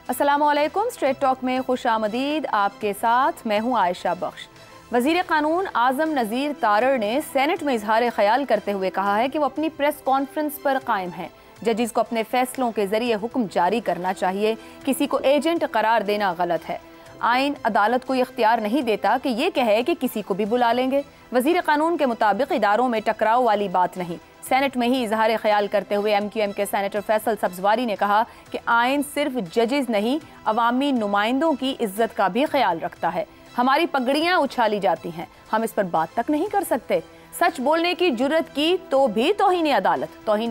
अस्सलामुअलैकुम। Straight talk में खुश आमदीद। आपके साथ मैं हूँ आयशा बख्श। वज़ीर क़ानून आज़म नज़ीर तारड़ ने सेनेट में इजहार ख्याल करते हुए कहा है कि वो अपनी प्रेस कॉन्फ्रेंस पर कायम है। जजिस को अपने फैसलों के जरिए हुक्म जारी करना चाहिए, किसी को एजेंट करार देना गलत है। आइन अदालत को इख्तियार नहीं देता कि ये कहे कि किसी को भी बुला लेंगे। वज़ीर क़ानून के मुताबिक इदारों में टकराव वाली बात नहीं। सेनेट में ही इजहार ख्याल करते हुए MQM के सेनेटर फैसल सब्जवारी ने कहा कि आइन सिर्फ जजेस नहीं, अवामी नुमाइंदों की इज्जत का भी ख्याल रखता है। हमारी पगड़ियाँ उछाली जाती हैं, हम इस पर बात तक नहीं कर सकते। सच बोलने की जुर्रत की तो भी तौहीन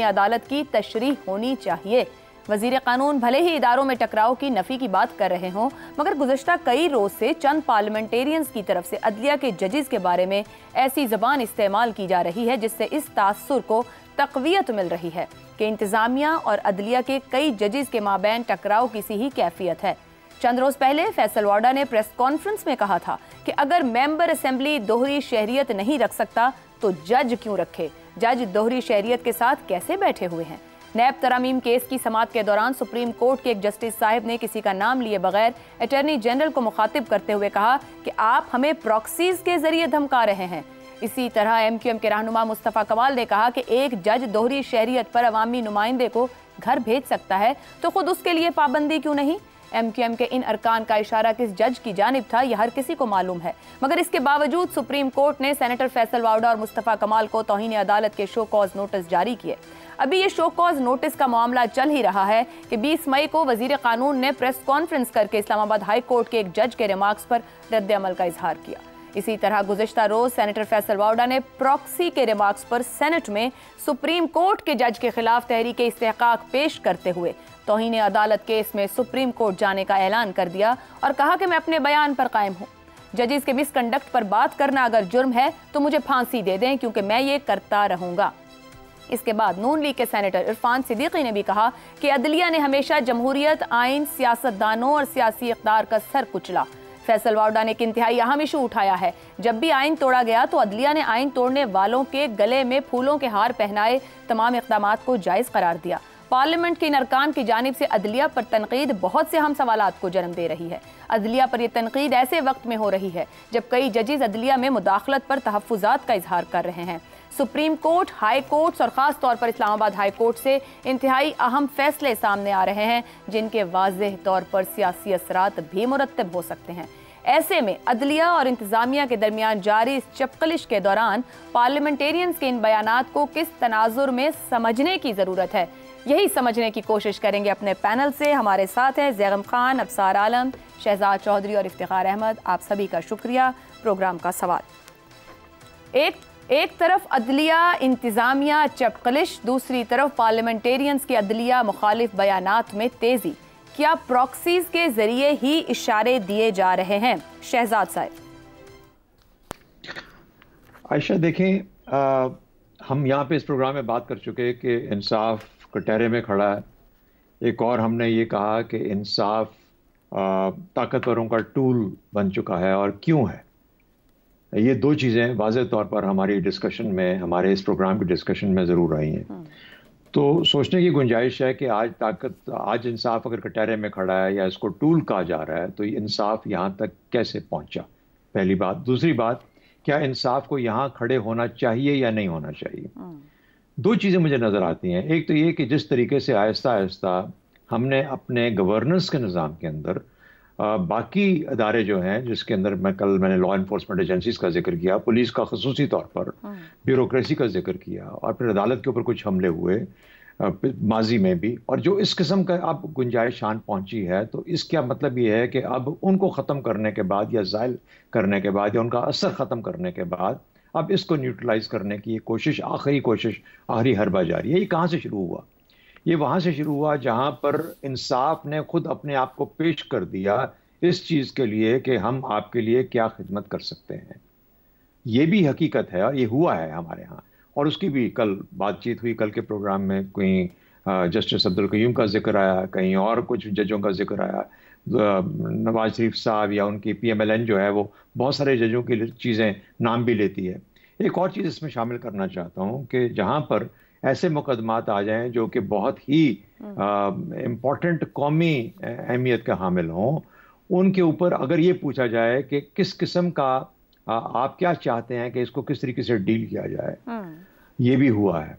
अदालत की तशरीह होनी चाहिए। वज़ीर क़ानून भले ही इदारों में टकराव की नफ़ी की बात कर रहे हों, मगर गुज़श्ता कई रोज़ से चंद पार्लियामेंटेरियंस की तरफ से अदलिया के जजेस के बारे में ऐसी ज़बान इस्तेमाल की जा रही है जिससे इस तासुर को तक़वियत मिल रही है कि इंतज़ामिया और अदलिया के कई जजेस के माबैन टकराव की सी ही कैफियत है। चंद रोज़ पहले फैसल वाडा ने प्रेस कॉन्फ्रेंस में कहा था कि अगर मेंबर असेंबली दोहरी शहरियत नहीं रख सकता तो जज क्यों रखे। जज दोहरी शहरियत के साथ कैसे बैठे हुए हैं। नैब तरामीम केस की समाअत के दौरान सुप्रीम कोर्ट के एक जस्टिस साहिब ने किसी का नाम लिए बगैर अटॉर्नी जनरल को मुखातिब करते हुए कहा कि आप हमें प्रॉक्सीज के जरिए धमका रहे हैं। इसी तरह MQM के रहनुमा मुस्तफ़ा कमाल ने कहा कि एक जज दोहरी शहरियत पर अवामी नुमाइंदे को घर भेज सकता है तो खुद उसके लिए पाबंदी क्यों नहीं। MQM के इन अरकान का इशारा किस जज की जानिब था यह हर किसी को मालूम है, मगर इसके बावजूद सुप्रीम कोर्ट ने सेनेटर फैसल वाडा और मुस्तफ़ा कमाल को तौहीन अदालत के शो कॉज नोटिस जारी किए। अभी ये शो कॉज नोटिस का मामला चल ही रहा है कि 20 मई को वज़ीर क़ानून ने प्रेस कॉन्फ्रेंस करके इस्लामाबाद हाई कोर्ट के एक जज के रिमार्क्स पर रद्द अमल का इजहार किया। इसी तरह गुज़श्ता रोज सेनेटर फैसल वाडा ने प्रॉक्सी के रिमार्क्स पर सेनेट में सुप्रीम कोर्ट के जज के खिलाफ तहरीक इस्तेहकाक पेश करते हुए तौहीन अदालत केस में सुप्रीम कोर्ट जाने का ऐलान कर दिया और कहा कि मैं अपने बयान पर कायम हूँ। जजेस के मिसकंडक्ट पर बात करना अगर जुर्म है तो मुझे फांसी दे दें, क्योंकि मैं ये करता रहूँगा। इसके बाद नून लीग के सेनेटर इरफान सिद्दीकी ने भी कहा कि अदलिया ने हमेशा जमहूरियत, आइन, सियासतदानों और सियासी इक़्तिदार का सर कुचला। फैसल वाडा ने एक इंतहाई अहम इशू उठाया है। जब भी आइन तोड़ा गया तो अदलिया ने आइन तोड़ने वालों के गले में फूलों के हार पहनाए तमाम इक़दामात को जायज़ करार दिया। पार्लियामेंट के इन अरकान की जानिब से अदलिया पर तनकीद बहुत से अहम सवालात को जन्म दे रही है। अदलिया पर यह तनकीद ऐसे वक्त में हो रही है जब कई जजेस अदलिया में मुदाखलत पर तहफ़्फ़ुज़ात का इजहार कर रहे हैं। सुप्रीम कोर्ट, हाई कोर्ट्स और ख़ास तौर पर इस्लामाबाद हाई कोर्ट से इंतहाई अहम फैसले सामने आ रहे हैं जिनके वाज़ेह तौर पर सियासी असरात भी मुरत्तब हो सकते हैं। ऐसे में अदलिया और इंतज़ामिया के दरमियान जारी इस चपकलिश के दौरान पार्लियामेंटेरियंस के इन बयानात को किस तनाजुर में समझने की ज़रूरत है, यही समझने की कोशिश करेंगे अपने पैनल से। हमारे साथ हैं ज़ैगम खान, अब्सार आलम, शहजाद चौधरी और इफ्तिखार अहमद। आप सभी का शुक्रिया। प्रोग्राम का सवाल, एक तरफ अदलिया इंतज़ामिया चपकलिश, दूसरी तरफ पार्लियामेंटेरियंस के अदलिया मुखालिफ बयानात में तेज़ी। क्या प्रॉक्सीज के जरिए ही इशारे दिए जा रहे हैं? शहजाद साहब। आयशा देखें, हम यहाँ पे इस प्रोग्राम में बात कर चुके कि इंसाफ कटहरे में खड़ा है। एक और हमने ये कहा कि इंसाफ ताकतवरों का टूल बन चुका है, और क्यों है। ये दो चीज़ें वाज़ेह तौर पर हमारी डिस्कशन में, हमारे इस प्रोग्राम की डिस्कशन में ज़रूर आई हैं। तो सोचने की गुंजाइश है कि आज इंसाफ अगर कटहरे में खड़ा है या इसको टूल कहा जा रहा है तो ये इंसाफ यहाँ तक कैसे पहुँचा, पहली बात। दूसरी बात, क्या इंसाफ को यहाँ खड़े होना चाहिए या नहीं होना चाहिए। दो चीज़ें मुझे नज़र आती हैं। एक तो ये कि जिस तरीके से आहिस्ता आहिस्ता हमने अपने गवर्नेंस के निज़ाम के अंदर बाकी अदारे जो हैं, जिसके अंदर मैंने लॉ इन्फोर्समेंट एजेंसीज का जिक्र किया, पुलिस का खसूसी तौर पर, ब्यूरोक्रेसी का जिक्र किया, और फिर अदालत के ऊपर कुछ हमले हुए माजी में भी, और जो इस किस्म का अब गुंजाइश शान पहुंची है, तो इसका मतलब ये है कि अब उनको ख़त्म करने के बाद या ज़ाइल करने के बाद या उनका असर ख़त्म करने के बाद अब इसको न्यूट्रलाइज करने की कोशिश, आखिरी हरबा जारी है। ये कहाँ से शुरू हुआ? ये वहाँ से शुरू हुआ जहाँ पर इंसाफ ने खुद अपने आप को पेश कर दिया इस चीज़ के लिए कि हम आपके लिए क्या खिदमत कर सकते हैं। ये भी हकीकत है और ये हुआ है हमारे यहाँ, और उसकी भी कल बातचीत हुई। कल के प्रोग्राम में कहीं जस्टिस अब्दुल कयूम का जिक्र आया, कहीं और कुछ जजों का जिक्र आया, नवाज शरीफ साहब या उनकी PMLN जो है वो बहुत सारे जजों की चीज़ें नाम भी लेती है। एक और चीज़ इसमें शामिल करना चाहता हूँ कि जहाँ पर ऐसे मुकदमात आ जाएं जो कि बहुत ही इम्पोर्टेंट कौमी अहमियत का हामिल हों, उनके ऊपर अगर ये पूछा जाए कि किस किस्म का आप क्या चाहते हैं कि इसको किस तरीके से डील किया जाए, ये भी हुआ है।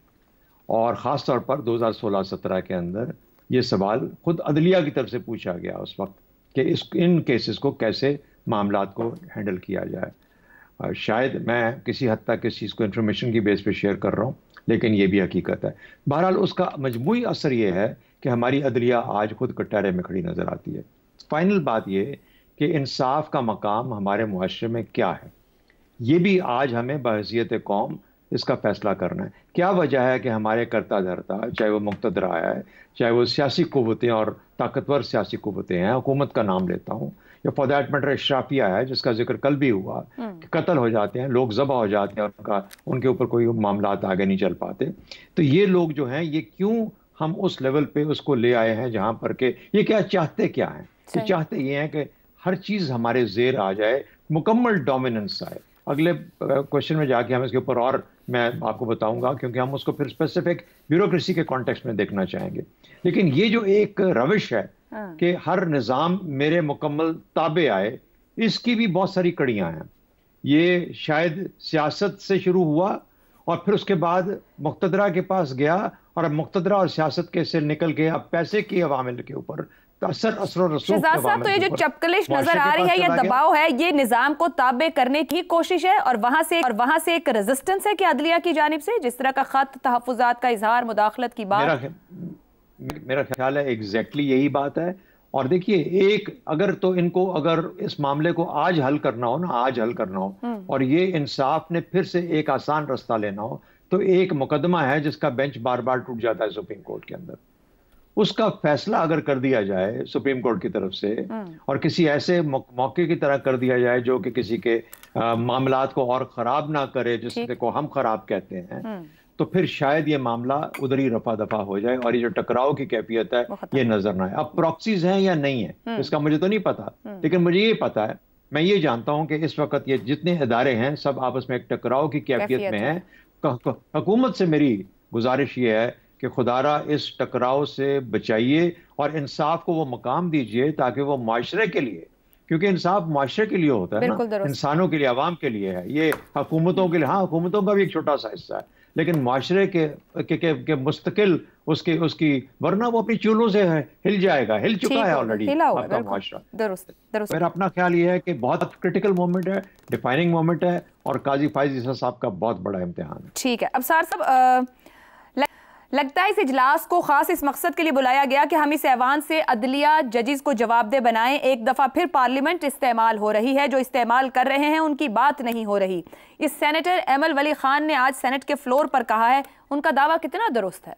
और ख़ास तौर पर 2016-17 के अंदर ये सवाल खुद अदलिया की तरफ से पूछा गया उस वक्त कि इन केसेस को कैसे मामलात को हैंडल किया जाए। शायद मैं किसी हद तक इस चीज़ को इंफॉर्मेशन की बेस पे शेयर कर रहा हूँ, लेकिन ये भी हकीकत है। बहरहाल उसका मजमूई असर ये है कि हमारी अदलिया आज खुद कटहरे में खड़ी नज़र आती है। फाइनल बात ये कि इंसाफ का मकाम हमारे मुआशरे में क्या है, ये भी आज हमें बहैसियत कौम इसका फैसला करना है। क्या वजह है कि हमारे करता धरता, चाहे वो मुक़्तदर आया है, चाहे वो सियासी क़ुव्वतें और ताकतवर सियासी क़ुव्वतें हैं, हुकूमत का नाम लेता हूँ, या फॉर दैट मैटर इशराफिया है जिसका जिक्र कल भी हुआ कि कत्ल हो जाते हैं, लोग ज़बह हो जाते हैं और उनके ऊपर कोई मामलात आगे नहीं चल पाते। तो ये लोग जो हैं, ये क्यों हम उस लेवल पे उसको ले आए हैं जहाँ पर के ये क्या चाहते क्या हैं? ये चाहते ये हैं कि हर चीज़ हमारे ज़ेर आ जाए, मुकम्मल डोमिनेंस आए। अगले क्वेश्चन में जाके हम इसके ऊपर और मैं आपको बताऊंगा, क्योंकि हम उसको फिर स्पेसिफिक ब्यूरोक्रेसी के कॉन्टेक्स्ट में देखना चाहेंगे। लेकिन ये जो एक रविश है कि हर निज़ाम मेरे मुकम्मल ताबे आए, इसकी भी बहुत सारी कड़ियां हैं। ये शायद सियासत से शुरू हुआ और फिर उसके बाद मुक़्तदरा के पास गया, और अब मुक़्तदरा और सियासत के से निकल के अब पैसे की अवामिल के ऊपर शहजाद साहब, तो ये जो चपकलिश नजर आ रही है, ये दबाव है, ये निजाम को ताबे करने की कोशिश है, और वहां से एक रेजिस्टेंस है कि अदलिया की जानिब से जिस तरह का खत, तहफ़्फ़ुज़ात का इजहार, मुदाखलत की बात। मेरा ख्याल है एग्जैक्टली यही बात है। और देखिए, एक अगर तो इनको अगर इस मामले को आज हल करना हो ना, आज हल करना हो, और ये इंसाफ ने फिर से एक आसान रास्ता लेना हो, तो एक मुकदमा है जिसका बेंच बार बार टूट जाता है सुप्रीम कोर्ट के अंदर। उसका फैसला अगर कर दिया जाए सुप्रीम कोर्ट की तरफ से, और किसी ऐसे मौके की तरह कर दिया जाए जो कि किसी के मामलात को और ख़राब ना करे, जिसको को हम ख़राब कहते हैं, तो फिर शायद ये मामला उधर ही रफा दफा हो जाए और ये जो टकराव की कैफियत है ये नजर ना आए। अब प्रॉक्सीज हैं या नहीं है इसका मुझे तो नहीं पता, लेकिन मुझे ये पता है, मैं ये जानता हूं कि इस वक्त ये जितने इदारे हैं सब आपस में एक टकराव की कैफियत में है। हुकूमत से मेरी गुजारिश ये है कि खुदारा इस टकराव से बचाइए और इंसाफ को वो मकाम दीजिए ताकि वो माशरे के लिए, क्योंकि इंसाफ माशरे के लिए होता है ना, इंसानों के लिए, आवाम के लिए है। ये हुकूमतों के लिए, हाँ हुकूमतों का भी एक छोटा सा हिस्सा है, लेकिन माशरे के मुस्तकिल उसकी वरना वो अपनी चूलों से हिल जाएगा, हिल चुका है ऑलरेडी आपका माशरा। मेरा अपना ख्याल ये है कि बहुत क्रिटिकल मोमेंट है, डिफाइनिंग मोमेंट है, और काजी फाइज ईसा साहब का बहुत बड़ा इम्तिहान है। ठीक है, अब सर साहब लगता है इस इजलास को खास इस मकसद के लिए बुलाया गया कि हम इस ऐवान से अदलिया जजेस को जवाबदेह बनाएं। एक दफ़ा फिर पार्लियामेंट इस्तेमाल हो रही है, जो इस्तेमाल कर रहे हैं उनकी बात नहीं हो रही। इस सेनेटर एमल वली खान ने आज सेनेट के फ्लोर पर कहा है, उनका दावा कितना दुरुस्त है?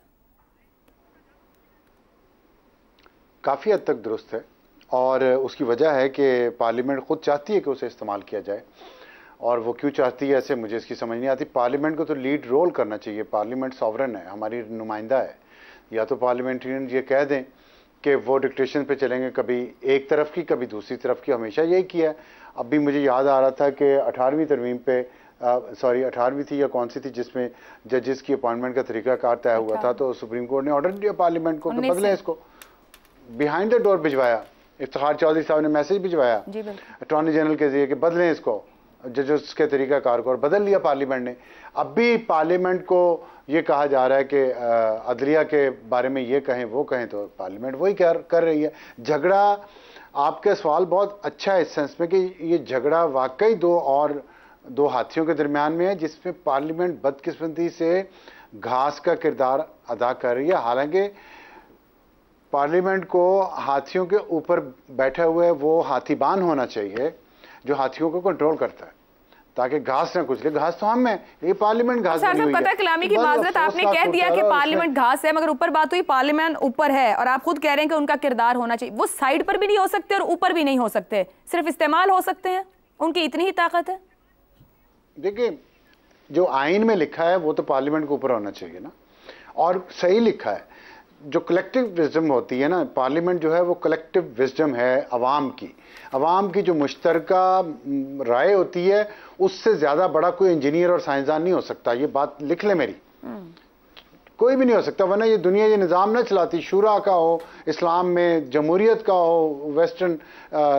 काफ़ी हद तक दुरुस्त है, और उसकी वजह है कि पार्लियामेंट खुद चाहती है कि उसे इस्तेमाल किया जाए, और वो क्यों चाहती है ऐसे मुझे इसकी समझ नहीं आती। पार्लियामेंट को तो लीड रोल करना चाहिए, पार्लियामेंट सॉवरन है, हमारी नुमाइंदा है। या तो पार्लियामेंटेरियन ये कह दें कि वो डिक्टेशन पे चलेंगे, कभी एक तरफ की कभी दूसरी तरफ की, हमेशा यही किया है। अब भी मुझे याद आ रहा था कि 18वीं तरमीम पे 18वीं थी या कौन सी थी जिसमें जजेस की अपॉइंटमेंट का तरीकाकार तय हुआ था, तो सुप्रीम कोर्ट ने ऑर्डर दिया पार्लियामेंट को तो बदलें इसको, बिहाइंड द डोर भिजवाया। इफ्तिखार चौधरी साहब ने मैसेज भिजवाया अटॉर्नी जनरल के जरिए कि बदलें इसको, जजेस के तरीकाकार को, और बदल लिया पार्लियामेंट ने। अब भी पार्लियामेंट को ये कहा जा रहा है कि अदलिया के बारे में ये कहें वो कहें, तो पार्लियामेंट वही कर रही है। झगड़ा, आपका सवाल बहुत अच्छा है इस सेंस में कि ये झगड़ा वाकई दो हाथियों के दरमियान में है, जिसमें पार्लियामेंट बदकिस्मती से घास का किरदार अदा कर रही है। हालांकि पार्लियामेंट को हाथियों के ऊपर बैठे हुए वो हाथीबान होना चाहिए जो हाथियों को कंट्रोल करता है, ताकि घास ना कुचले। घास तो हम है, ये पार्लियामेंट घास बनी हुई है। पता कलामी की माजरत, आपने कह दिया कि पार्लियामेंट घास है, मगर ऊपर बात हुई पार्लियामेंट ऊपर है, और आप खुद कह रहे हैं कि उनका किरदार होना चाहिए। वो साइड पर भी नहीं हो सकते और ऊपर भी नहीं हो सकते, सिर्फ इस्तेमाल हो सकते हैं, उनकी इतनी ही ताकत है। देखिए, जो आइन में लिखा है वो तो पार्लियामेंट के ऊपर होना चाहिए ना, और सही लिखा है। जो कलेक्टिव विजडम होती है ना, पार्लियामेंट जो है वो कलेक्टिव विजडम है अवाम की जो मुश्तरका राय होती है, उससे ज़्यादा बड़ा कोई इंजीनियर और साइंसदान नहीं हो सकता। ये बात लिख ले मेरी। कोई भी नहीं हो सकता, वरना ये दुनिया ये निज़ाम ना चलाती। शूरा का हो, इस्लाम में जमहूरियत का हो, वेस्टर्न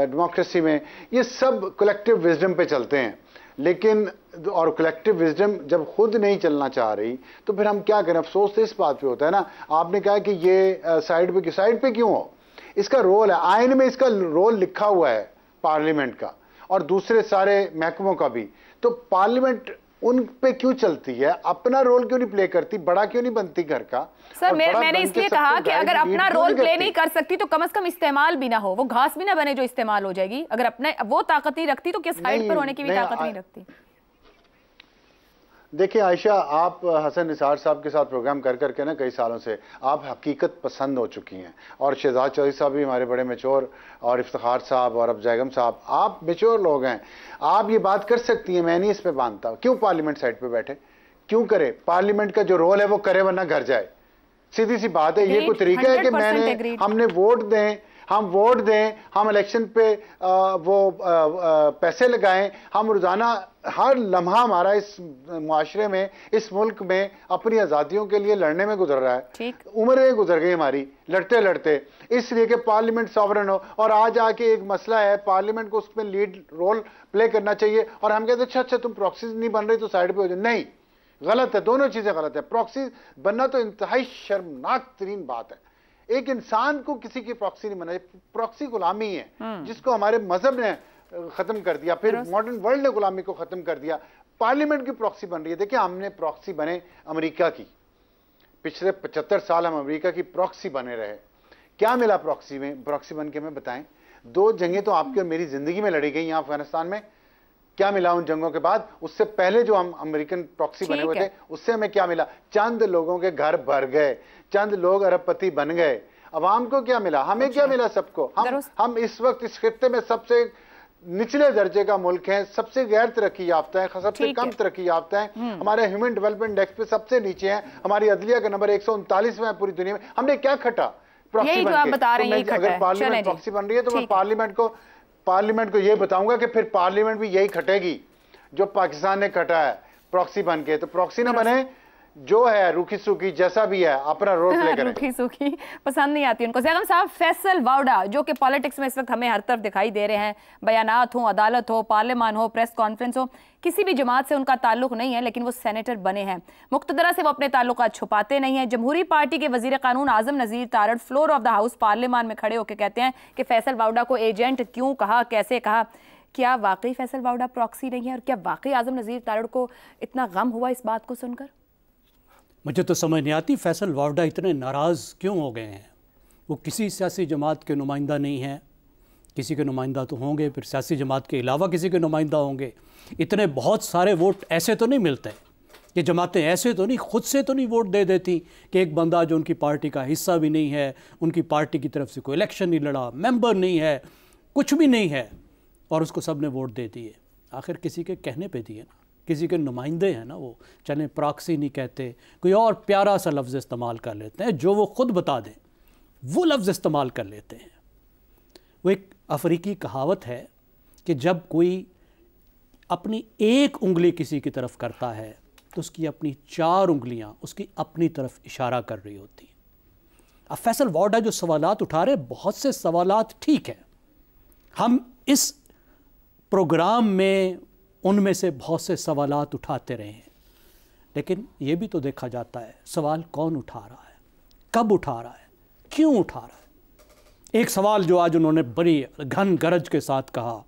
डेमोक्रेसी में, ये सब कलेक्टिव विजडम पे चलते हैं। लेकिन और कलेक्टिव विजडम जब खुद नहीं चलना चाह रही तो फिर हम क्या करें? अफसोस तो इस बात पे होता है ना, आपने कहा कि ये साइड पे क्यों हो? इसका रोल है, आइन में इसका रोल लिखा हुआ है पार्लियामेंट का और दूसरे सारे महकमों का भी। तो पार्लियामेंट उन पे क्यों चलती है? अपना रोल क्यों नहीं प्ले करती? बड़ा क्यों नहीं बनती घर का? सर मैंने इसलिए कहा कि अगर अपना रोल प्ले नहीं कर सकती तो कम से कम इस्तेमाल भी ना हो, वो घास भी ना बने जो इस्तेमाल हो जाएगी। अगर अपने वो ताकत नहीं रखती तो क्या साइड पर होने की भी ताकत नहीं रखती? देखिए आयशा, आप हसन निसार साहब के साथ प्रोग्राम कर करके ना कई सालों से आप हकीकत पसंद हो चुकी हैं, और शहजाद चौधरी साहब भी हमारे बड़े मैच्योर, और इफ्तिखार साहब और अब जैगम साहब, आप मैच्योर लोग हैं, आप ये बात कर सकती हैं, मैं नहीं इस पे बांधता। क्यों पार्लियामेंट साइड पे बैठे? क्यों करे? पार्लियामेंट का जो रोल है वो करे, वरना घर जाए। सीधी सी बात है। ये कोई तरीका है कि हमने वोट दें, हम इलेक्शन पे पैसे लगाएं, हम रोजाना हर लम्हा हमारा इस मुआशरे में, इस मुल्क में अपनी आज़ादियों के लिए लड़ने में गुजर रहा है। उम्रें गुजर गई हमारी लड़ते लड़ते, इसलिए कि पार्लियामेंट सॉवरन हो। और आज आके एक मसला है, पार्लियामेंट को उसमें लीड रोल प्ले करना चाहिए, और हम कहते अच्छा तुम प्रॉक्सी नहीं बन रही तो साइड पे हो जाए। नहीं, गलत है, दोनों चीजें गलत है। प्रॉक्सी बनना तो इंतहाई शर्मनाक तरीन बात है। एक इंसान को किसी की प्रॉक्सी नहीं बनाई, प्रॉक्सी गुलामी है जिसको हमारे मजहब ने खत्म कर दिया, फिर मॉडर्न वर्ल्ड ने गुलामी को खत्म कर दिया। पार्लियामेंट की प्रॉक्सी बन रही है। देखिए, हमने प्रॉक्सी बने अमेरिका की, पिछले 75 साल हम अमेरिका की प्रॉक्सी बने रहे। क्या मिला प्रॉक्सी में? प्रॉक्सी बन के हमें बताएं। 2 जंगें तो आपकी और मेरी जिंदगी में लड़ी गई यहाँ अफगानिस्तान में। क्या मिला उन जंगों के बाद? उससे पहले जो हम अमेरिकन प्रॉक्सी बने हुए थे, उससे हमें क्या मिला? चंद लोगों के घर भर गए, चंद लोग अरबपति बन गए। अवाम को क्या मिला? हमें क्या मिला? सबको। हम इस वक्त इस खित्ते में सबसे निचले दर्जे का मुल्क है, सबसे गैर तरक्की याफ्ता है, सबसे कम तरक्की याफ्ता है। हमारे ह्यूमन डेवलपमेंट इंडेक्स पे सबसे नीचे है। हमारी अदलिया का नंबर 139वां है पूरी दुनिया में। हमने क्या खटा प्रॉक्सी बन के? अगर पार्लियामेंट प्रॉक्सी बन रही है तो मैं पार्लियामेंट को ये बताऊंगा कि फिर पार्लियामेंट भी यही खटेगी जो पाकिस्तान ने खटा है प्रॉक्सी बन के। तो प्रॉक्सी ना बने, जो है रूखी सूखी जैसा भी है अपना रोल प्ले करें। रूखी सूखी पसंद नहीं आती उनको। जैगम साहब, फैसल वावड़ा जो कि पॉलिटिक्स में इस वक्त हमें हर तरफ दिखाई दे रहे हैं, बयानात हो, अदालत हो, पार्लियामान हो, प्रेस कॉन्फ्रेंस हो, किसी भी जमात से उनका ताल्लुक नहीं है, लेकिन वो सेनेटर बने हैं। मुक्तदरा से वो अपने ताल्लुकात छुपाते नहीं हैं। जमहूरी पार्टी के वजीर कानून Azam Nazir Tarar floor of the house parliament में खड़े होकर कहते हैं कि फैसल वावड़ा को एजेंट क्यों कहा, कैसे कहा। क्या वाकई फैसल वावड़ा प्रॉक्सी नहीं है? और क्या वाकई आजम नजीर तारड़ को इतना गम हुआ इस बात को सुनकर? मुझे तो समझ नहीं आती फैसल वावड़ा इतने नाराज़ क्यों हो गए हैं। वो किसी सियासी जमात के नुमाइंदा नहीं हैं, किसी के नुमाइंदा तो होंगे, फिर सियासी जमात के अलावा किसी के नुमाइंदा होंगे। इतने बहुत सारे वोट ऐसे तो नहीं मिलते, ये जमातें ऐसे तो नहीं, खुद से तो नहीं वोट दे देती कि एक बंदा जो उनकी पार्टी का हिस्सा भी नहीं है, उनकी पार्टी की तरफ से कोई इलेक्शन नहीं लड़ा, मेंबर नहीं है, कुछ भी नहीं है, और उसको सब ने वोट दे दिए। आखिर किसी के कहने पे दिए ना, किसी के नुमाइंदे हैं ना वो। चलें प्रॉक्सी नहीं कहते, कोई और प्यारा सा लफ्ज़ इस्तेमाल कर लेते हैं, जो वो खुद बता दें वो लफ्ज़ इस्तेमाल कर लेते हैं। वो एक अफ्रीकी कहावत है कि जब कोई अपनी एक उंगली किसी की तरफ करता है तो उसकी अपनी 4 उंगलियां उसकी अपनी तरफ इशारा कर रही होती हैं। अब फैसल वावड़ा जो सवालात उठा रहे, बहुत से सवालात ठीक है, हम इस प्रोग्राम में उनमें से बहुत से सवालात उठाते रहे हैं, लेकिन ये भी तो देखा जाता है सवाल कौन उठा रहा है, कब उठा रहा है, क्यों उठा रहा है। एक सवाल जो आज उन्होंने बड़ी घन गरज के साथ कहा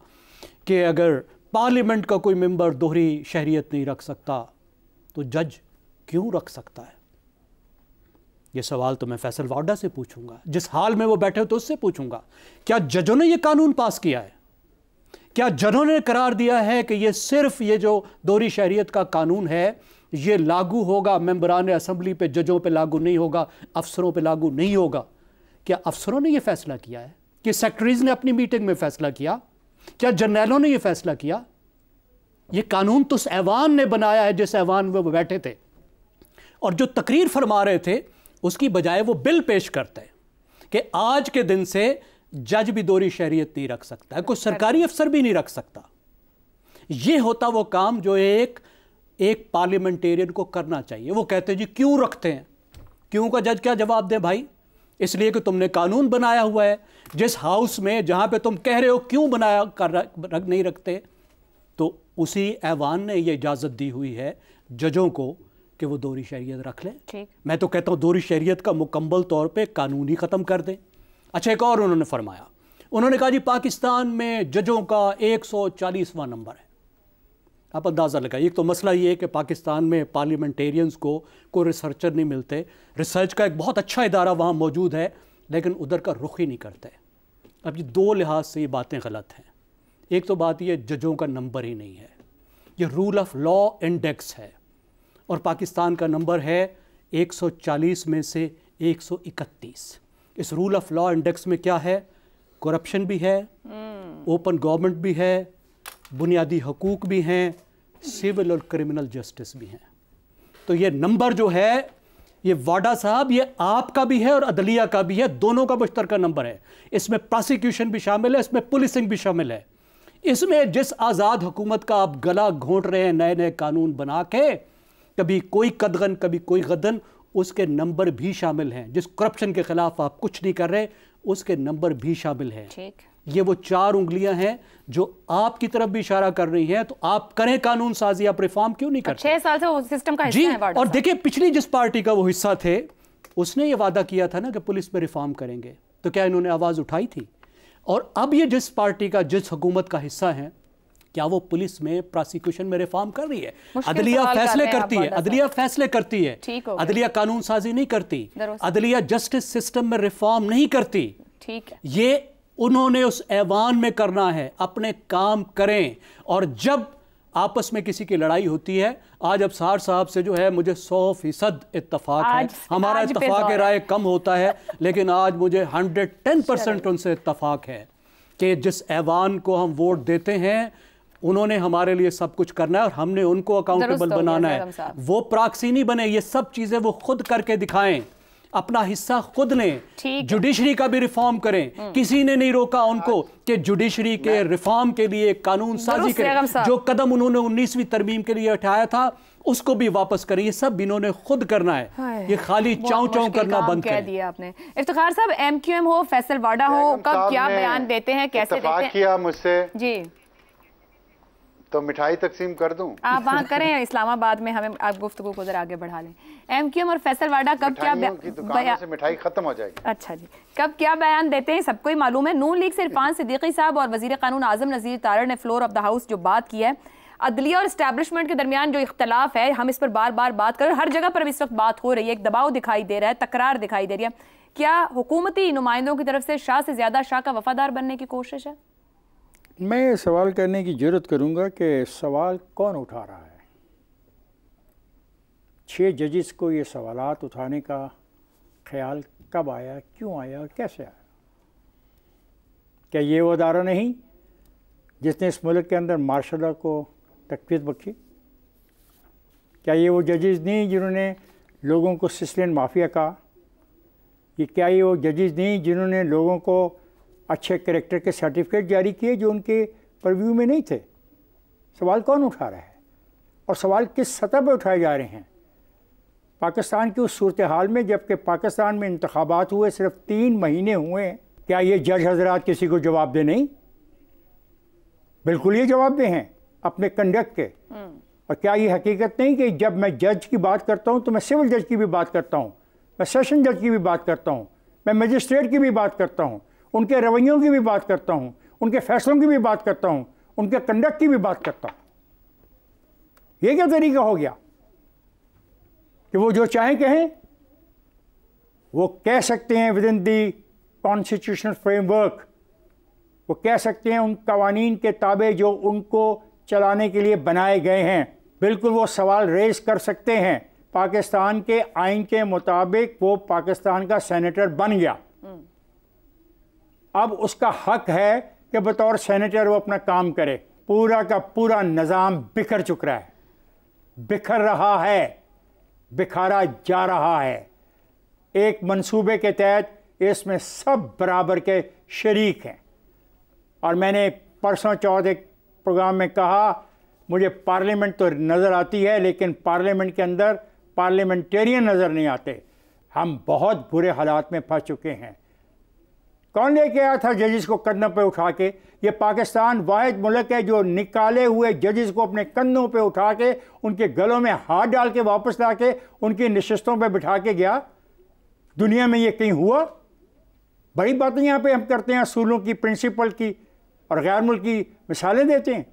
कि अगर पार्लियामेंट का कोई मेंबर दोहरी शहरियत नहीं रख सकता तो जज क्यों रख सकता है। ये सवाल तो मैं फैसल वावड़ा से पूछूंगा, जिस हाल में वो बैठे हो तो उससे पूछूंगा। क्या जजों ने ये कानून पास किया है? क्या जजों ने करार दिया है कि ये सिर्फ ये जो दोहरी शहरियत का कानून है ये लागू होगा मेंबरान असम्बली पे, जजों पे लागू नहीं होगा, अफसरों पे लागू नहीं होगा? क्या अफसरों ने ये फैसला किया है? कि सेक्रेटरीज ने अपनी मीटिंग में फैसला किया? क्या जर्नैलों ने ये फैसला किया? ये कानून तो उस ऐवान ने बनाया है जिस ऐवान में वो बैठे थे, और जो तकरीर फरमा रहे थे उसकी बजाय वो बिल पेश करते हैं कि आज के दिन से जज भी दोहरी शहरियत नहीं रख सकता है, कोई सरकारी अफसर भी नहीं रख सकता। ये होता वो काम जो एक पार्लियामेंटेरियन को करना चाहिए। वो कहते हैं जी क्यों रखते हैं, क्यों का जज क्या जवाब दे भाई? इसलिए कि तुमने कानून बनाया हुआ है जिस हाउस में जहां पे तुम कह रहे हो क्यों बनाया कर नहीं रखते, तो उसी ऐवान ने ये इजाज़त दी हुई है जजों को कि वो दोहरी शरीयत रख लें। ठीक। मैं तो कहता हूँ दोहरी शरीयत का मुकम्मल तौर पे कानून ही ख़त्म कर दें। अच्छा, एक और उन्होंने फरमाया, उन्होंने कहा जी पाकिस्तान में जजों का 140वां नंबर है। आप अंदाज़ा लगाइए, एक तो मसला ये है कि पाकिस्तान में पार्लियामेंटेरियंस को कोई रिसर्चर नहीं मिलते। रिसर्च का एक बहुत अच्छा इदारा वहाँ मौजूद है लेकिन उधर का रुख ही नहीं करते। अब ये दो लिहाज से ये बातें गलत हैं। एक तो बात ये जजों का नंबर ही नहीं है, ये रूल ऑफ लॉ इंडेक्स है और पाकिस्तान का नंबर है 140 में से 131। इस रूल ऑफ लॉ इंडेक्स में क्या है? करप्शन भी है, ओपन गवर्नमेंट भी है, बुनियादी हकूक़ भी हैं, सिविल और क्रिमिनल जस्टिस भी हैं। तो ये नंबर जो है, ये वाडा साहब, ये आपका भी है और अदलिया का भी है, दोनों का मुश्तरका नंबर है। इसमें प्रोसिक्यूशन भी शामिल है, इसमें पुलिसिंग भी शामिल है। इसमें जिस आज़ाद हुकूमत का आप गला घोंट रहे हैं नए नए कानून बना के, कभी कोई कदगन कभी कोई गदन, उसके नंबर भी शामिल हैं। जिस करप्शन के खिलाफ आप कुछ नहीं कर रहे, उसके नंबर भी शामिल हैं। ठीक। ये वो 4 उंगलियां हैं जो आपकी तरफ भी इशारा कर रही हैं। तो आप करें कानून साजी, आप रिफॉर्म क्यों नहीं करते? 6 साल से वो सिस्टम का जी। हिस्सा है वाडा और साहब। देखिए, पिछली जिस पार्टी का वो हिस्सा थे उसने ये वादा किया था ना कि पुलिस में रिफॉर्म करेंगे, तो क्या इन्होंने आवाज़ उठाई थी? और अब ये जिस पार्टी का, जिस हुकूमत का हिस्सा है, क्या वो पुलिस में प्रोसिक्यूशन में रिफॉर्म कर रही है? अदलिया फैसले करती है, अदलिया फैसले करती है, अदलिया कानून साजी नहीं करती, अदलिया जस्टिस सिस्टम में रिफॉर्म नहीं करती। ठीक है, ये उन्होंने उस ऐवान में करना है। अपने काम करें। और जब आपस में किसी की लड़ाई होती है, आज अब सार साहब से जो है मुझे 100% इत्तफाक है, हमारा इत्तफाक राय कम होता है, लेकिन आज मुझे 110% उनसे इत्तफाक है कि जिस ऐवान को हम वोट देते हैं उन्होंने हमारे लिए सब कुछ करना है और हमने उनको अकाउंटेबल बनाना है। वो प्रॉक्सी नहीं बने, ये सब चीजें वो खुद करके दिखाएं, अपना हिस्सा खुद लें। जुडिशरी का भी रिफॉर्म करें। किसी ने नहीं रोका उनको कि जुडिशरी के रिफॉर्म के लिए, कानून साजी के जो कदम उन्होंने 19वीं तरमीम के लिए उठाया था उसको भी वापस करें। ये सब इन्होंने खुद करना है, ये खाली चाऊ चाऊ करना बंद कर दिया आपने। इफ्तिखार साहब, MQM हो, फैसल वाडा हो, कब क्या बयान देते हैं, कैसे देते हैं? किया मुझसे जी, तो मिठाई तकसीम कर दूं? आप वहाँ करें इस्लामाबाद में, हमें आप गुफ्तगू को जरा आगे बढ़ा लें। MQM और फैसल वाडा कब क्या दुकानों से मिठाई खत्म हो जाएगी। अच्छा जी, कब क्या बयान देते हैं सबको ही मालूम है। नून लीग से इरफान सिद्दीकी साहब और वजीर कानून आजम नज़ीर तारड़ ने फ्लोर ऑफ द हाउस जो बात की है, अदलिया और इस्टेब्लिशमेंट के दरमियान जो इख्तलाफ है, हम इस पर बार बार बात करें, हर जगह पर इस वक्त बात हो रही है, एक दबाव दिखाई दे रहा है, तकरार दिखाई दे रही है। क्या हुकूमती नुमाइंदों की तरफ से शाह से ज़्यादा शाह का वफादार बनने की कोशिश है? मैं सवाल करने की जरूरत करूंगा कि सवाल कौन उठा रहा है? 6 जजेस को ये सवालात उठाने का ख्याल कब आया, क्यों आया और कैसे आया? क्या ये वो अदारा नहीं जिसने इस मुल्क के अंदर मार्शल लॉ को तकवीत बख्शी? क्या ये वो जजेस नहीं जिन्होंने लोगों को सिसलियन माफिया कहा? क्या ये वो जजेस नहीं जिन्होंने लोगों को अच्छे कैरेक्टर के सर्टिफिकेट जारी किए जो उनके परव्यू में नहीं थे? सवाल कौन उठा रहा है और सवाल किस सतह पर उठाए जा रहे हैं? पाकिस्तान की उस सूरत हाल में, जबकि पाकिस्तान में इंतखाबात हुए सिर्फ 3 महीने हुए, क्या ये जज हजरात किसी को जवाब दे? नहीं, बिल्कुल ये जवाब दे हैं अपने कंडक्ट के। और क्या ये हकीकत नहीं कि जब मैं जज की बात करता हूँ तो मैं सिविल जज की भी बात करता हूँ, मैं सेशन जज की भी बात करता हूँ, मैं मजिस्ट्रेट की भी बात करता हूँ, उनके रवैयों की भी बात करता हूँ, उनके फैसलों की भी बात करता हूँ, उनके कंडक्ट की भी बात करता हूँ। ये क्या तरीका हो गया कि वो जो चाहें कहें? वो कह सकते हैं with in the constitutional framework, वो कह सकते हैं उन कवानीन के ताबे जो उनको चलाने के लिए बनाए गए हैं। बिल्कुल वो सवाल रेज कर सकते हैं। पाकिस्तान के आइन के मुताबिक वो पाकिस्तान का सेनेटर बन गया, अब उसका हक है कि बतौर सेनेटर वो अपना काम करे। पूरा का पूरा निज़ाम बिखर चुका है, बिखर रहा है, बिखारा जा रहा है। एक मंसूबे के तहत इसमें सब बराबर के शरीक हैं। और मैंने परसों चौथ एक प्रोग्राम में कहा, मुझे पार्लियामेंट तो नज़र आती है लेकिन पार्लियामेंट के अंदर पार्लियामेंटेरियन नज़र नहीं आते। हम बहुत बुरे हालात में फंस चुके हैं। कौन लेके आया था जजेस को कंधों पे उठा के? ये पाकिस्तान वाहिद मुल्क है जो निकाले हुए जजेस को अपने कंधों पे उठा के उनके गलों में हाथ डाल के वापस ला के उनकी नशिस्तों पे बिठा के गया। दुनिया में ये कहीं हुआ? बड़ी बातें यहाँ पे हम करते हैं, असूलों की, प्रिंसिपल की, और गैर मुल्की मिसालें देते हैं।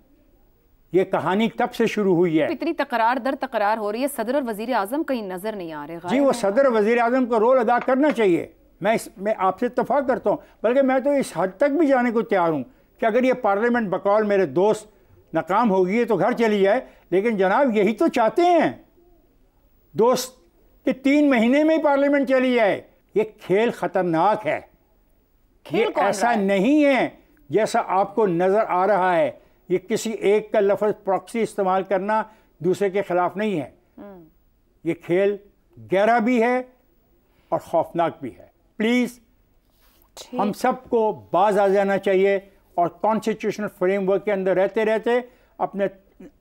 ये कहानी तब से शुरू हुई है। इतनी तकरार दर तकरार हो रही है, सदर और वजीर आजम कहीं नजर नहीं आ रहे। जी, वो सदर वजीर आजम को रोल अदा करना चाहिए, मैं आपसे इत्तफाक करता हूँ। बल्कि मैं तो इस हद तक भी जाने को तैयार हूँ कि अगर ये पार्लियामेंट बकौल मेरे दोस्त नाकाम होगी तो घर चली जाए, लेकिन जनाब यही तो चाहते हैं दोस्त कि 3 महीने में ही पार्लियामेंट चली जाए। ये खेल खतरनाक है, ये ऐसा नहीं है जैसा आपको नज़र आ रहा है। ये किसी एक का लफ्ज़ प्रॉक्सी इस्तेमाल करना दूसरे के खिलाफ नहीं है। ये खेल गहरा भी है और खौफनाक भी है। प्लीज़ हम सबको बाज आ जाना चाहिए और कॉन्स्टिट्यूशनल फ्रेमवर्क के अंदर रहते रहते अपने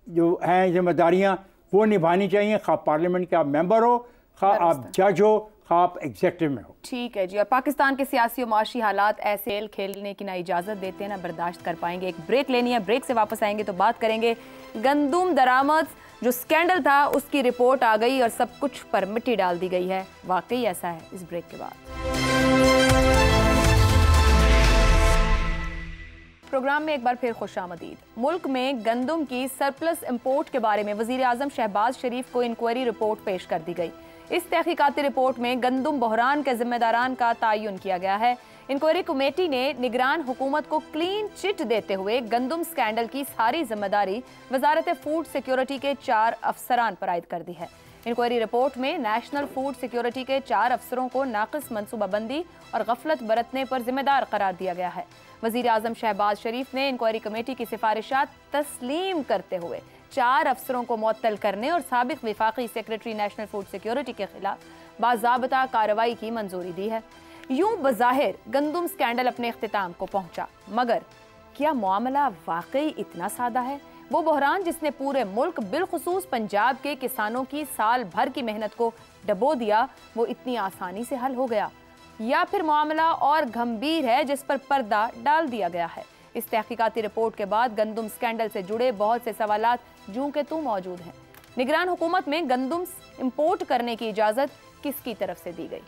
जो हैं जिम्मेदारियां वो निभानी चाहिए, खा पार्लियामेंट के आप मेंबर हो, खा आप जज हो, खा आप एग्जीक्यूटिव में हो। ठीक है जी। और पाकिस्तान के सियासी और माशी हालात ऐसे खेल खेलने की ना इजाज़त देते हैं ना बर्दाश्त कर पाएंगे। एक ब्रेक लेनी है, ब्रेक से वापस आएंगे तो बात करेंगे गंदम दरामद जो स्कैंडल था उसकी रिपोर्ट आ गई और सब कुछ पर मिट्टी डाल दी गई है। वाकई ऐसा है? इस ब्रेक के बाद प्रोग्राम में एक बार फिर खुशामदीद। मुल्क में गंदम की सरप्लस इंपोर्ट के बारे में वजीर आजम शहबाज शरीफ को इंक्वायरी रिपोर्ट पेश कर दी गई। इस तहकीकाती रिपोर्ट में गंदम बहरान के जिम्मेदारान का तयन किया गया है। इंक्वायरी कमेटी ने निगरान हुकूमत को क्लीन चिट देते हुए गंदम स्कैंडल की सारी जिम्मेदारी वजारत फूड सिक्योरिटी के 4 अफसरान पर आयद कर दी है। इंक्वायरी रिपोर्ट में नेशनल फूड सिक्योरिटी के 4 अफसरों को नाक़िस मनसूबाबंदी और गफलत बरतने पर जिम्मेदार करार दिया गया है। वजीर आजम शहबाज शरीफ ने इंक्वायरी कमेटी की सिफारिशात तस्लीम करते हुए 4 अफसरों को मुअत्तल करने और साबिक विफाकी सेक्रेटरी नेशनल फूड सिक्योरिटी के खिलाफ बाज़ाब्ता कार्रवाई की मंजूरी दी है। यूं बज़ाहिर गंदम स्कैंडल अपने इख्तिताम को पहुंचा, मगर क्या मामला वाकई इतना सादा है? वो बहरान जिसने पूरे मुल्क बिलखुसूस पंजाब के किसानों की साल भर की मेहनत को डबो दिया, वो इतनी आसानी से हल हो गया? या फिर मामला और गंभीर है जिस पर पर्दा डाल दिया गया है? इस तहकीकाती रिपोर्ट के बाद गंदम स्कैंडल से जुड़े बहुत से सवालात जूं के तू मौजूद हैं। निगरान हुकूमत में गंदम इंपोर्ट करने की इजाज़त किसकी तरफ से दी गई?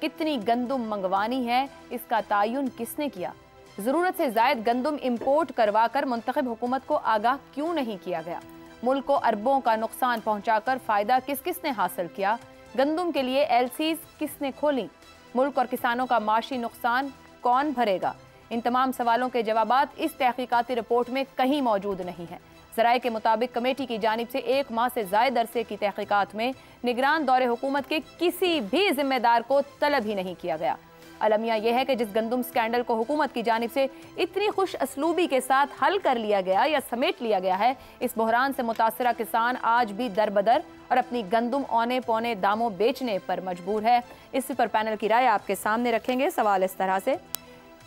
कितनी गंदम मंगवानी है, इसका तयन किसने किया? ज़रूरत से ज़ायद गंदम इंपोर्ट करवाकर मुंतखब हुकूमत को आगाह क्यों नहीं किया गया? मुल्क को अरबों का नुकसान पहुँचाकर फ़ायदा किस किस ने हासिल किया? गंदम के लिए LCs किसने खोली? मुल्क और किसानों का माशी नुकसान कौन भरेगा? इन तमाम सवालों के जवाबात इस तहकीकाती रिपोर्ट में कहीं मौजूद नहीं है। ज़राए के मुताबिक कमेटी की जानिब से 1 माह से ज़ायद अरसे की तहकीकात में निगरान दौरे हुकूमत के किसी भी जिम्मेदार को तलब ही नहीं किया गया। अलमिया यह है कि जिस गंदम स्कैंडल को हुकूमत की जानिब से इतनी खुश असलूबी के साथ हल कर लिया गया या समेट लिया गया है, इस बहरान से मुतासरा किसान आज भी दरबदर और अपनी गंदम औने पौने दामों बेचने पर मजबूर है। इस पर पैनल की राय आपके सामने रखेंगे। सवाल इस तरह से,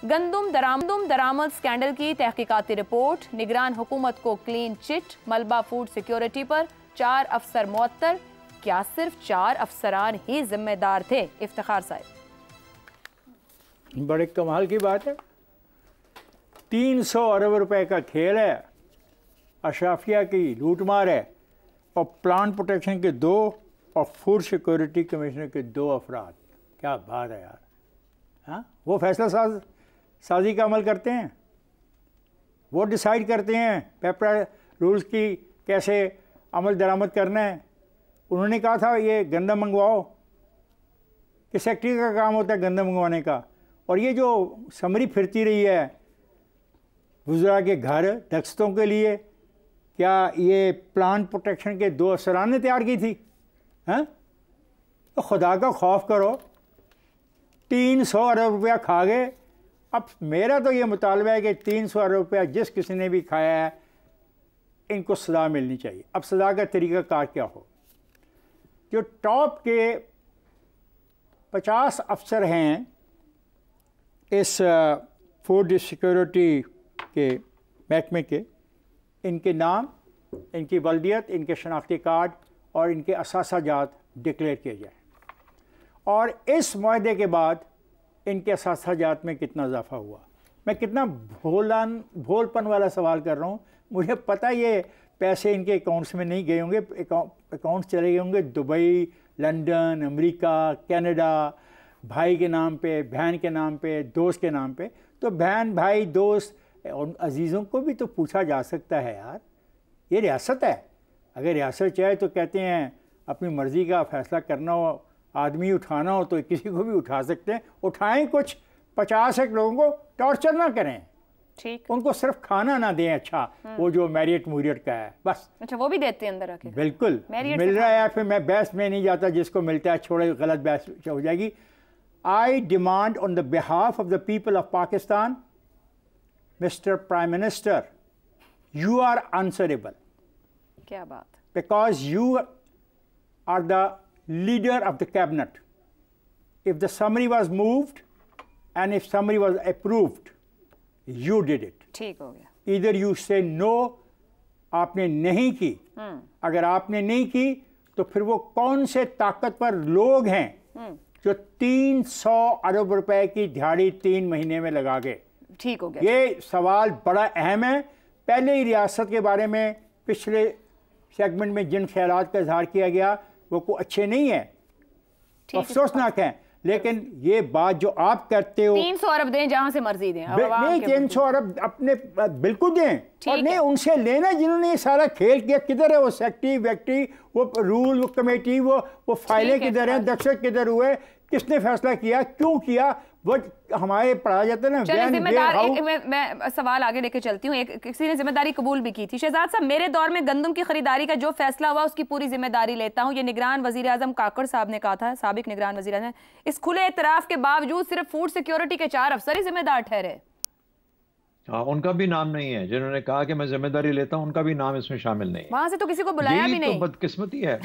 गंदम दरामद स्कैंडल की तहकीकाती रिपोर्ट, निगरान हुकूमत को क्लीन चिट, मलबा फूड सिक्योरिटी पर 4 अफसर मुअत्तल, क्या सिर्फ 4 अफसरान ही जिम्मेदार थे? इफ्तिखार साहब। बड़े कमाल की बात है, 300 अरब रुपए का खेल है, अशराफिया की लूटमार है, और प्लांट प्रोटेक्शन के 2 और फूड सिक्योरिटी कमिश्नर के 2 अफराद। क्या बात है यार। हाँ, वो फैसला साजी का अमल करते हैं, वो डिसाइड करते हैं पेपर रूल्स की कैसे अमल दरामद करना है। उन्होंने कहा था ये गंदम मंगवाओ, कि सेक्रेटरी का काम होता है गंदम मंगवाने का। और ये जो समरी फिरती रही है वज़रा के घर दस्तों के लिए, क्या ये प्लांट प्रोटेक्शन के 2 अफसरान ने तैयार की थी? हैं? तो खुदा का खौफ करो, 300 अरब रुपया खा गए। अब मेरा तो ये मुतालबा है कि 300 अरब रुपया जिस किसी ने भी खाया है इनको सज़ा मिलनी चाहिए। अब सज़ा का तरीक़ाकार क्या हो? जो टॉप के 50 अफसर हैं इस फूड सिक्योरिटी के महकमे के, इनके नाम, इनकी वल्दियत, इनके शनाख्ती कार्ड और इनके असासाजात डिक्लेयर किए जाए। और इस मुआहदे के बाद इनके सासाजात में कितना इजाफा हुआ। मैं कितना भोलपन वाला सवाल कर रहा हूँ। मुझे पता ये पैसे इनके अकाउंट्स में नहीं गए होंगे, अकाउंट्स चले गए होंगे दुबई, लंदन, अमेरिका, कनाडा, भाई के नाम पे, बहन के नाम पे, दोस्त के नाम पे। तो बहन, भाई, दोस्त और अजीज़ों को भी तो पूछा जा सकता है यार, ये रियासत है। अगर रियासत चाहे तो कहते हैं अपनी मर्ज़ी का फ़ैसला करना हो, आदमी उठाना हो तो किसी को भी उठा सकते हैं। उठाएं कुछ 50 लोगों को, टॉर्चर ना करें, ठीक, उनको सिर्फ खाना ना दें। अच्छा वो जो मैरियट मूरियट का है बस, अच्छा वो भी देते हैं अंदर रखे, बिल्कुल मिल रहा है। फिर मैं बहस में नहीं जाता, जिसको मिलता है छोड़े, गलत बहस हो जाएगी। I demand on the behalf of the people of Pakistan, mister prime minister, you are answerable. क्या बात, because you are the leader of the cabinet. If the summary was moved and if summary was approved, you did it. ठीक हो गया। Either you say no, आपने नहीं की। अगर आपने नहीं की तो फिर वो कौन से ताकतवर लोग हैं जो 300 अरब रुपए की दिहाड़ी 3 महीने में लगा गए। ठीक हो गया। ये सवाल बड़ा अहम है। पहले ही रियासत के बारे में पिछले सेगमेंट में जिन ख्यालात का इजहार किया गया वो को अच्छे नहीं है, अफसोसनाक है। लेकिन ये बात जो आप करते हो, 300 अरब दें जहां से मर्जी दें, नहीं 300 अरब अपने बिल्कुल दें, और नहीं उनसे लेना जिन्होंने ये सारा खेल किया। किधर है वो सेक्रेटरी वेक्टरी, वो रूल, वो कमेटी, वो फाइलें किधर हैं, दस्तखत किधर हुए, किसने फैसला किया, क्यों किया, वो हमारे पढ़ा जाता है ना। जिम्मेदार मैं सवाल आगे लेके चलती हूँ। किसी ने जिम्मेदारी कबूल भी की थी। शहजाद साहब, मेरे दौर में गंदम की खरीदारी का जो फैसला हुआ उसकी पूरी जिम्मेदारी लेता हूँ। ये निगरान वजीर आजम काकड़ साहब ने कहा था, साबिक निगरान वजीर आजम। इस खुले एतराफ के बावजूद सिर्फ फूड सिक्योरिटी के 4 अफसर ही जिम्मेदार ठहरे। हाँ, उनका भी नाम नहीं है। जिन्होंने कहा कि मैं जिम्मेदारी लेता हूँ, उनका भी नाम इसमें शामिल नहीं है। वहां से तो किसी को बुलाया भी नहीं। तो बदकिस्मती है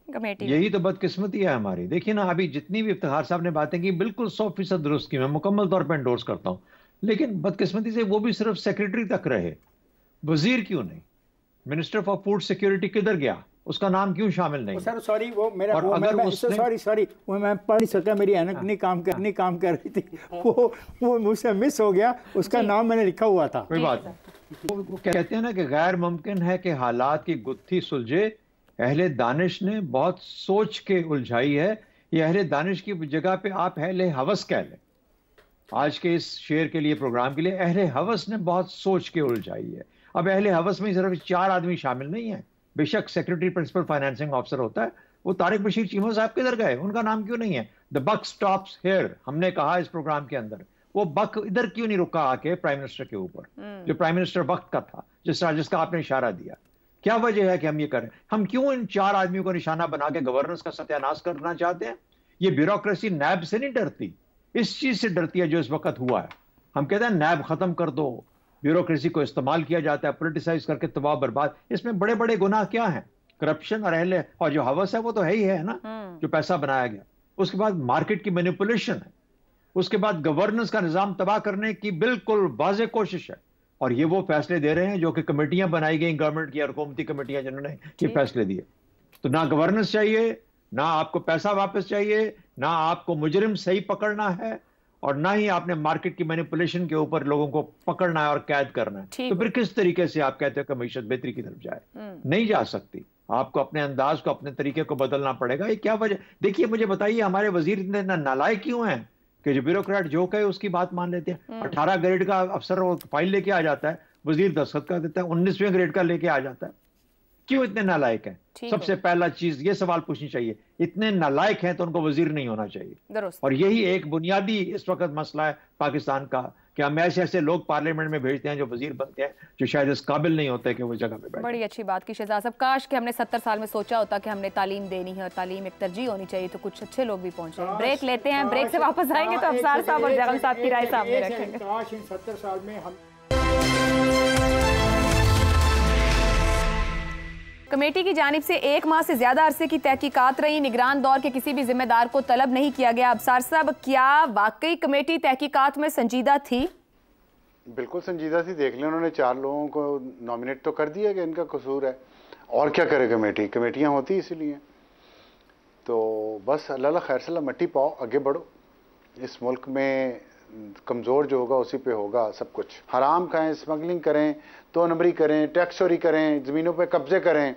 कमेटी, यही तो बदकिस्मती है हमारी। देखिए ना, अभी जितनी भी इफ्तिखार साहब ने बातें की बिल्कुल 100% दुरुस्त की, मैं मुकम्मल तौर पर एंडोर्स करता हूँ। लेकिन बदकिस्मती से वो भी सिर्फ सेक्रेटरी तक रहे, वजीर क्यों नहीं? मिनिस्टर फॉर फूड सिक्योरिटी किधर गया? उसका नाम क्यों शामिल नहीं? सर सॉरी, वो मेरा और अगर सॉरी वो मैं पढ़ नहीं सका, मेरी ऐनक नहीं काम कर रही थी, वो मुझसे मिस हो गया। उसका नाम मैंने लिखा हुआ था। कोई बात, वो कहते हैं ना कि गैर मुमकिन है कि हालात की गुत्थी सुलझे, अहले दानिश ने बहुत सोच के उलझाई है। ये अहले दानिश की जगह पे आप अहले हवस कह लें। आज के इस शेर के लिए, प्रोग्राम के लिए, अहले हवस ने बहुत सोच के उलझाई है। अब अहले हवस में सिर्फ 4 आदमी शामिल नहीं है। बेशक सेक्रेटरी प्रिंसिपल फाइनेंसिंग ऑफिसर होता है, वो तारिक बशीर चीमा साहब किधर गए? उनका नाम क्यों नहीं है? द बक स्टॉप्स हियर, हमने कहा इस प्रोग्राम के अंदर। वो बक इधर क्यों नहीं रुका आके प्राइम मिनिस्टर के ऊपर, जो प्राइम मिनिस्टर वक्त का था, जिसका आपने इशारा दिया? क्या वजह है कि हम ये करें? हम क्यों इन 4 आदमियों को निशाना बना के गवर्नेंस का सत्यानाश करना चाहते हैं? ये ब्यूरोक्रेसी नैब से नहीं डरती, इस चीज से डरती है जो इस वक्त हुआ है। हम कहते हैं नैब खत्म कर दो, ब्यूरोक्रेसी को इस्तेमाल किया जाता है पोलिटिसाइज करके तबाह बर्बाद। इसमें बड़े बड़े गुनाह क्या हैं? करप्शन और जो हवस है वो तो है ही है ना, जो पैसा बनाया गया। उसके बाद मार्केट की मैनिपुलेशन है, उसके बाद गवर्नेंस का निजाम तबाह करने की बिल्कुल वाज़ेह कोशिश है। और ये वो फैसले दे रहे हैं जो कि कमेटियां बनाई गई गवर्नमेंट की, हुकूमती कमेटियां, जिन्होंने ये फैसले दिए। तो ना गवर्नेंस चाहिए, ना आपको पैसा वापस चाहिए, ना आपको मुजरिम सही पकड़ना है, और ना ही आपने मार्केट की मैनिपुलेशन के ऊपर लोगों को पकड़ना है और कैद करना है। तो फिर किस तरीके से आप कहते हो कि मईशत बेहतरी की तरफ जाए? नहीं जा सकती। आपको अपने अंदाज को, अपने तरीके को बदलना पड़ेगा। ये क्या वजह? देखिए, मुझे बताइए, हमारे वजीर इतने नालायक क्यों हैं कि जो ब्यूरोक्रेट जो कहे उसकी बात मान लेते हैं? 18 ग्रेड का अफसर वो फाइल लेके आ जाता है, वजीर दस्तखत कर देता है, 19वें ग्रेड का लेके आ जाता है। क्यों इतने नालायक हैं? सबसे पहला चीज ये सवाल पूछनी चाहिए, इतने नालायक हैं तो उनको वजीर नहीं होना चाहिए। और यही एक बुनियादी इस वक्त मसला है पाकिस्तान का, कि हम ऐसे लोग पार्लियामेंट में भेजते हैं जो वजीर बनते हैं, जो शायद इस काबिल नहीं होते कि वो जगह पे बैठे। बड़ी अच्छी बात की शहजाद साहब। काश कि हमने 70 साल में सोचा होता कि हमने तालीम देनी है और तालीम एक तरजीह होनी चाहिए, तो कुछ अच्छे लोग भी पहुंचे। ब्रेक लेते हैं, ब्रेक से वापस आएंगे तो अफसार साहब और जगन साहब की राय सामने रखेंगे। काश इन 70 साल में हम कमेटी की जानिब से 1 माह से ज्यादा अरसे की तहकीकात रही, निगरान दौर के किसी भी जिम्मेदार को तलब नहीं किया गया। अफसार साहब, क्या वाकई कमेटी तहकीकात में संजीदा थी? बिल्कुल संजीदा थी। देख लें, उन्होंने 4 लोगों को नॉमिनेट तो कर दिया कि इनका कसूर है, और क्या करे कमेटी? कमेटियां होती इसीलिए। तो बस अल्लाह खैर सला मट्टी पाओ, आगे बढ़ो। इस मुल्क में कमज़ोर जो होगा उसी पे होगा सब कुछ। हराम खाएं, स्मगलिंग करें, 2 नंबरी करें, टैक्स चोरी करें, ज़मीनों पे कब्जे करें,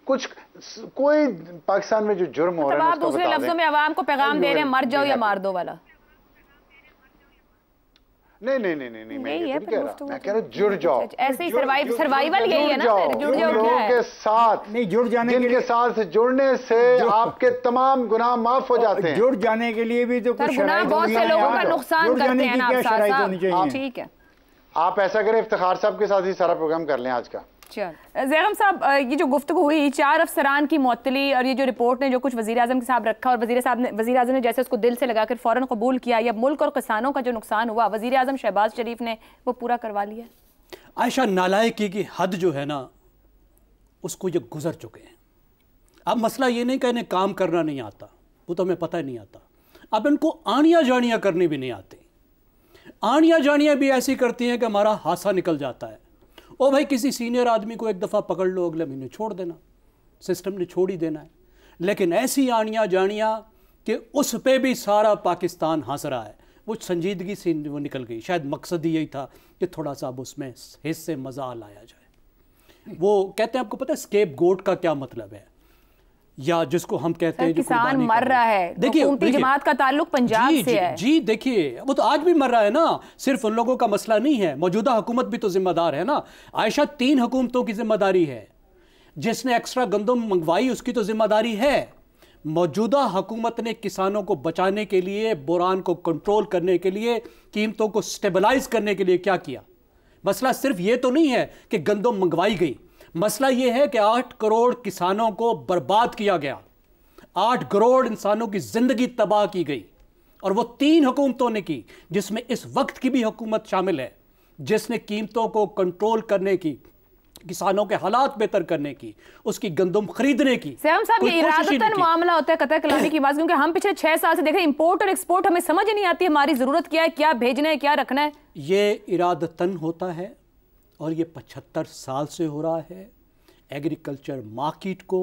कुछ कोई पाकिस्तान में जो जुर्म हो रहा है, आप दूसरे लफ्जों में आवाम को पैगाम दे रहे हैं मर जाओ या मार दो वाला? नहीं, मैं कह रहा जुड़ जाओ। ऐसे ही सर्वाइवल यही है ना, जुड़ जाओ। लोगों के साथ नहीं, जुड़ जाने जिनके साथ जुड़ने से आपके तमाम गुनाह माफ हो जाते हैं। जुड़ जाने के लिए भी तो कुछ गुनाह बहुत से लोगों का नुकसान करते हैं ना। ठीक है, आप ऐसा करें, इफ्तिखार साहब के साथ ही सारा प्रोग्राम कर लें आज का। ज़ैगम साहब, ये जो गुफ्तगू हुई 4 अफसरान की मुअत्तली और ये जो रिपोर्ट ने जो कुछ वज़ीर आज़म के साथ रखा और वज़ीर आज़म ने जैसे उसको दिल से लगाकर फ़ौरन कबूल किया, या मुल्क और किसानों का जो नुकसान हुआ वज़ीर आज़म शहबाज शरीफ ने वो पूरा करवा लिया? आयशा, नालायकी की हद जो है ना उसको ये गुजर चुके हैं। अब मसला ये नहीं कि इन्हें काम करना नहीं आता, वो तो हमें पता ही नहीं आता। अब इनको आनियाँ जानियाँ करनी भी नहीं आती। आनियाँ जानियाँ भी ऐसी करती हैं कि हमारा हादसा निकल जाता है। ओ भाई, किसी सीनियर आदमी को एक दफ़ा पकड़ लो, अगले महीने छोड़ देना, सिस्टम ने छोड़ ही देना है। लेकिन ऐसी आनियाँ जानियाँ कि उस पर भी सारा पाकिस्तान हंस रहा है, वो संजीदगी से वो निकल गई। शायद मकसद ही यही था कि थोड़ा सा अब उसमें हिस्से मज़ा लाया जाए। वो कहते हैं, आपको पता है स्केप गोट का क्या मतलब है, या जिसको हम कहते हैं किसान मर रहा है, देखिए जमात का ताल्लुक पंजाब से है। जी देखिए, वो तो आज भी मर रहा है ना, सिर्फ उन लोगों का मसला नहीं है, मौजूदा हुकूमत भी तो जिम्मेदार है ना। आयशा, 3 हुकूमतों की जिम्मेदारी है। जिसने एक्स्ट्रा गंदम मंगवाई उसकी तो जिम्मेदारी है। मौजूदा हुकूमत ने किसानों को बचाने के लिए, बुरान को कंट्रोल करने के लिए, कीमतों को स्टेबलाइज करने के लिए क्या किया? मसला सिर्फ ये तो नहीं है कि गंदम मंगवाई गई, मसला यह है कि 8 करोड़ किसानों को बर्बाद किया गया, 8 करोड़ इंसानों की जिंदगी तबाह की गई। और वो 3 हुकूमतों ने की, जिसमें इस वक्त की भी हुकूमत शामिल है, जिसने कीमतों को कंट्रोल करने की, किसानों के हालात बेहतर करने की, उसकी गंदम खरीदने की। साहब, ये इरादतन मामला होता है कतर कलामी की बात, क्योंकि हम पिछले 6 साल से देख रहे हैं इंपोर्ट और एक्सपोर्ट, हमें समझ ही नहीं आती हमारी जरूरत क्या है, क्या भेजना है, क्या रखना है। ये इरादतन होता है और ये 75 साल से हो रहा है। एग्रीकल्चर मार्केट को,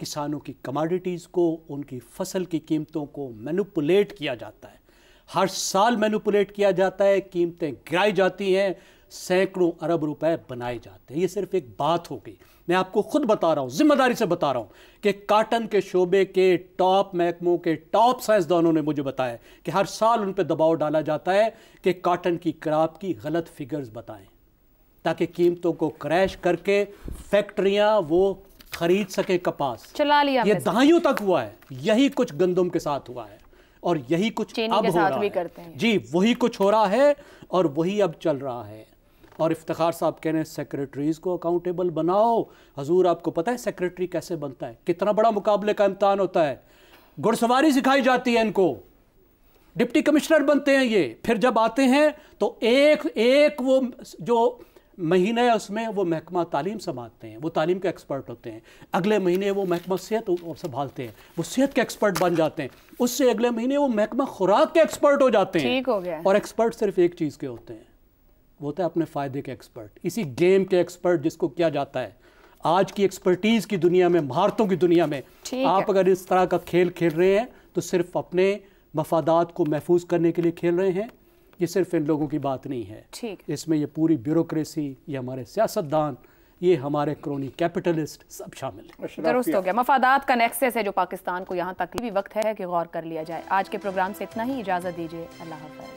किसानों की कमोडिटीज़ को, उनकी फसल की कीमतों को मैनिपुलेट किया जाता है। हर साल मैनिपुलेट किया जाता है, कीमतें गिराई जाती हैं, सैकड़ों अरब रुपए बनाए जाते हैं। ये सिर्फ एक बात हो गई। मैं आपको खुद बता रहा हूँ, जिम्मेदारी से बता रहा हूँ कि काटन के शोबे के टॉप महकमों के टॉप साइंसदानों ने मुझे बताया कि हर साल उन पर दबाव डाला जाता है कि काटन की क्रॉप की गलत फिगर्स बताएं, ताकि कीमतों को क्रैश करके फैक्ट्रियां वो खरीद सके कपास। चला लिया ये दहाइयों तक हुआ है। यही कुछ गंदम के साथ हुआ है और यही कुछ अब हो रहा है। जी, वही कुछ हो रहा है और वही अब चल रहा है। और इफ्तिखार साहब कह रहे हैं सेक्रेटरीज को अकाउंटेबल बनाओ। हजूर, आपको पता है सेक्रेटरी कैसे बनता है? कितना बड़ा मुकाबले का इम्तहान होता है। घुड़सवारी सिखाई जाती है इनको, डिप्टी कमिश्नर बनते हैं ये। फिर जब आते हैं तो एक वो जो महीने है उसमें वो महकमा तालीम संभालते हैं, वो तालीम के एक्सपर्ट होते हैं। अगले महीने वो महकमा सेहत संभालते हैं, वो सेहत के एक्सपर्ट बन जाते हैं। उससे अगले महीने वो महकमा खुराक के एक्सपर्ट हो जाते हैं। ठीक हो गया। और एक्सपर्ट सिर्फ एक चीज़ के होते हैं, वो होता है अपने फ़ायदे के एक्सपर्ट, इसी गेम के एक्सपर्ट जिसको किया जाता है। आज की एक्सपर्टीज़ की दुनिया में, महारतों की दुनिया में आप अगर इस तरह का खेल खेल रहे हैं तो सिर्फ अपने मफादात को महफूज करने के लिए खेल रहे हैं। ये सिर्फ इन लोगों की बात नहीं है, इसमें ये पूरी ब्यूरोक्रेसी, ये हमारे सियासतदान, ये हमारे क्रोनी कैपिटलिस्ट सब शामिल है। दुरुस्त हो गया। मफादात का नेक्सस है जो पाकिस्तान को यहाँ तक भी वक्त है कि गौर कर लिया जाए। आज के प्रोग्राम से इतना ही, इजाज़त दीजिए। अल्लाह हाफ़िज़।